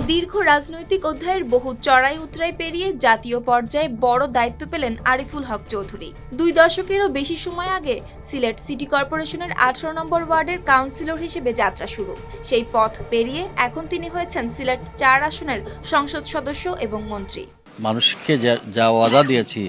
দীর্ঘ রাজনৈতিক অধ্যায়ের বহু চড়াই উতরাই পেরিয়ে জাতীয় পর্যায়ে বড় দায়িত্ব পেলেন আরিফুল হক চৌধুরী। 2 দশকেরও বেশি সময় আগে সিলেট সিটি কর্পোরেশনের 18 নম্বর ওয়ার্ডের কাউন্সিলর হিসেবে যাত্রা শুরু। সেই পথ পেরিয়ে এখন তিনি হয়েছেন সিলেট 4 আসনের সংসদ সদস্য এবং মন্ত্রী। মানুষকে যা ওয়াদা দিয়েছি,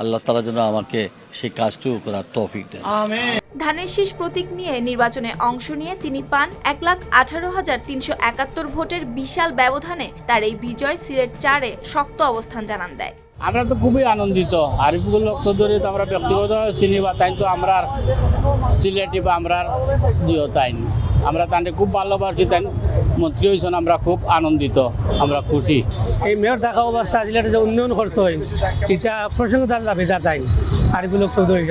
আল্লাহ তাআলা যেন আমাকে সেই কাজটুকু করার তৌফিক দেন। আমিন। ধানের শীষ প্রতীক নিয়ে নির্বাচনে অংশ নিয়ে তিনি পান 1,18,371 ভোটের বিশাল ব্যবধানে তার এই বিজয় সিলেট 4-এ শক্ত অবস্থান জানান দেয়। আমরা তো খুবই আনন্দিত। আরিফুল হক চৌধুরী তো আমরা ব্যক্তিগত চিনি বা তাই তো আমরা সিলেটি বা আমরা দিও তাই আমরা তাকে খুব ভালোবাসি। তাই মন্ত্রী হয়েছেন, আমরা খুব আনন্দিত, আমরা খুশি। এই মেয়র থাকা অবস্থা সিলেটে যে উন্নয়ন খরচ হয় এটা প্রসঙ্গতার দাবিদার তাই আরিফুল হক চৌধুরী,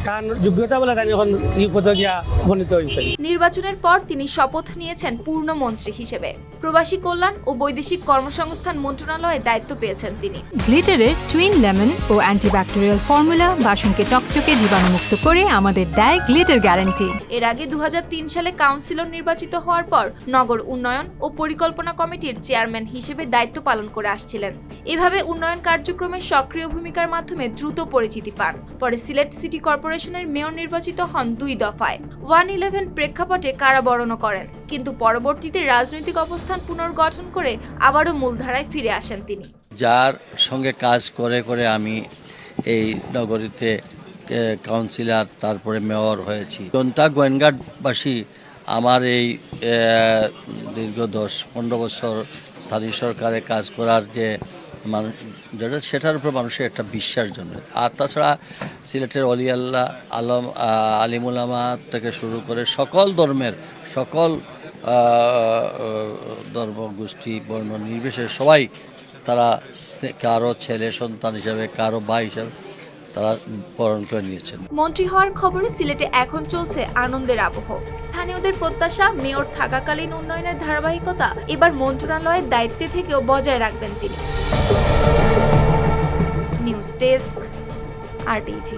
কারণ যোগ্যতা বলে তাই এখন এই পদে গিয়া বর্ণিত হয়েছে। নির্বাচনের পর তিনি শপথ নিয়েছেন পূর্ণ মন্ত্রী হিসেবে। প্রবাসী কল্যাণ ও বৈদেশিক কর্মসংস্থান মন্ত্রণালয়ে দায়িত্ব পেয়েছেন তিনি। গ্লিটারের টুইন লেমন ও অ্যান্টিব্যাকটেরিয়াল ফর্মুলা বাসনকে চকচকে জীবাণুমুক্ত করে আমাদের দেয় গ্লিটার গ্যারান্টি। এর আগে 2003 সালে কাউন্সিলর নির্বাচিত হওয়ার পর নগর উন্নয়ন ও পরিকল্পনা কমিটির চেয়ারম্যান হিসেবে দায়িত্ব পালন করে আসছিলেন। এভাবে উন্নয়ন কার্যক্রমে সক্রিয় ভূমিকার মাধ্যমে দ্রুত পরিচিতি পান। পরে সিলেট সিটি কর্পোরেশনের মেয়র নির্বাচিত হন 2 দফায়। 111 প্রেক্ষাপটে কারাবরণও করেন, কিন্তু পরবর্তীতে রাজনৈতিক অবস্থান পুনর্গঠন করে আবারও মূলধারায় ফিরে আসেন তিনি। যার সঙ্গে কাজ করে করে আমি এই নগরীতে কাউন্সিলর তারপরে মেয়র হয়েছি। জনতা গোয়েনঘাটবাসী আমার এই দীর্ঘ 10-15 বছর স্থানীয় সরকারে কাজ করার যে মানুষ যেটা, সেটার উপর মানুষের একটা বিশ্বাস জন্মে। আর তাছাড়া সিলেটের অলি আল্লাহ আলম আলিমুলামা থেকে শুরু করে সকল ধর্মের সকল ধর্মগোষ্ঠী বর্ণ নির্বিশেষে সবাই তারা কারো ছেলে সন্তান হিসাবে, কারো ভাই হিসাবে তারা বরণ করে নিয়েছেন। মন্ত্রী হওয়ার খবরে সিলেটে এখন চলছে আনন্দের আবহ। স্থানীয়দের প্রত্যাশা, মেয়র থাকাকালীন উন্নয়নের ধারাবাহিকতা এবার মন্ত্রণালয়ের দায়িত্বে থেকেও বজায় রাখবেন তিনি। News desk, RTV।